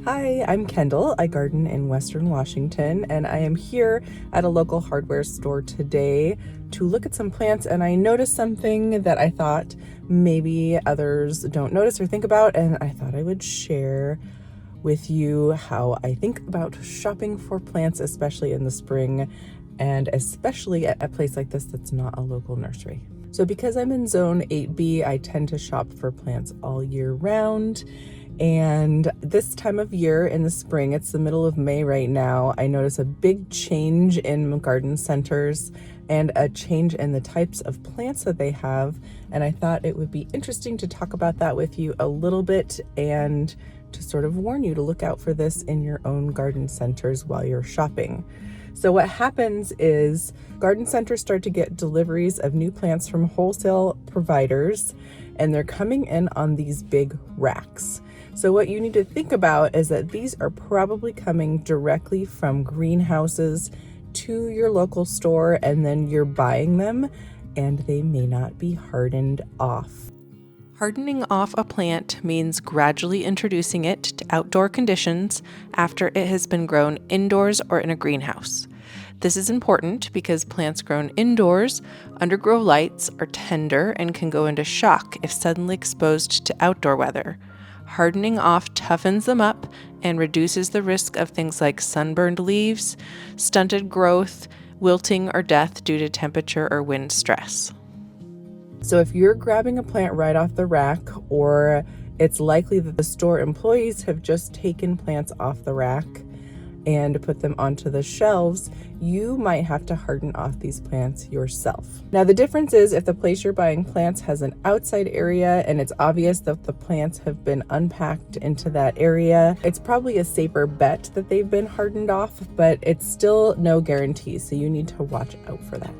Hi, I'm Kendall. I garden in Western Washington, and I am here at a local hardware store today to look at some plants, and I noticed something that I thought maybe others don't notice or think about, and I thought I would share with you how I think about shopping for plants, especially in the spring, and especially at a place like this that's not a local nursery. So because I'm in Zone 8B, I tend to shop for plants all year round. And this time of year in the spring, it's the middle of May right now, I notice a big change in garden centers and a change in the types of plants that they have. And I thought it would be interesting to talk about that with you a little bit and to sort of warn you to look out for this in your own garden centers while you're shopping. So what happens is garden centers start to get deliveries of new plants from wholesale providers, and they're coming in on these big racks. So what you need to think about is that these are probably coming directly from greenhouses to your local store, and then you're buying them, and they may not be hardened off. Hardening off a plant means gradually introducing it to outdoor conditions after it has been grown indoors or in a greenhouse. This is important because plants grown indoors undergrow lights are tender and can go into shock if suddenly exposed to outdoor weather. Hardening off toughens them up and reduces the risk of things like sunburned leaves, stunted growth, wilting, or death due to temperature or wind stress. So if you're grabbing a plant right off the rack, or it's likely that the store employees have just taken plants off the rack and put them onto the shelves, you might have to harden off these plants yourself. Now the difference is if the place you're buying plants has an outside area and it's obvious that the plants have been unpacked into that area, it's probably a safer bet that they've been hardened off, but it's still no guarantee, so you need to watch out for that.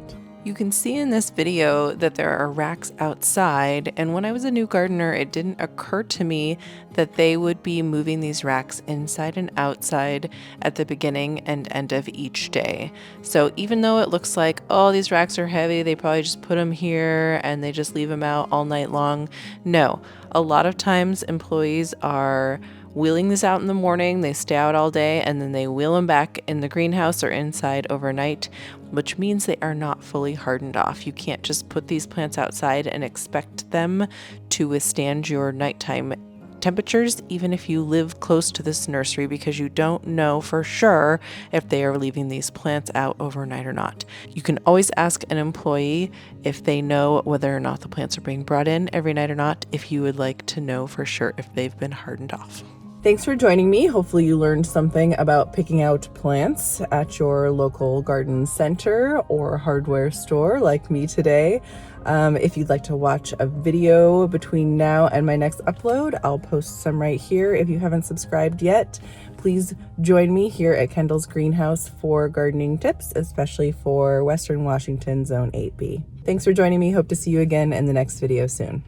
You can see in this video that there are racks outside, and when I was a new gardener, it didn't occur to me that they would be moving these racks inside and outside at the beginning and end of each day. So even though it looks like, oh, these racks are heavy, they probably just put them here and they just leave them out all night long. No, a lot of times employees are wheeling this out in the morning, they stay out all day, and then they wheel them back in the greenhouse or inside overnight, which means they are not fully hardened off. You can't just put these plants outside and expect them to withstand your nighttime temperatures, even if you live close to this nursery, because you don't know for sure if they are leaving these plants out overnight or not. You can always ask an employee if they know whether or not the plants are being brought in every night or not, if you would like to know for sure if they've been hardened off. Thanks for joining me. Hopefully you learned something about picking out plants at your local garden center or hardware store like me today. If you'd like to watch a video between now and my next upload, I'll post some right here. If you haven't subscribed yet, please join me here at Kendall's Greenhouse for gardening tips, especially for Western Washington Zone 8B. Thanks for joining me. Hope to see you again in the next video soon.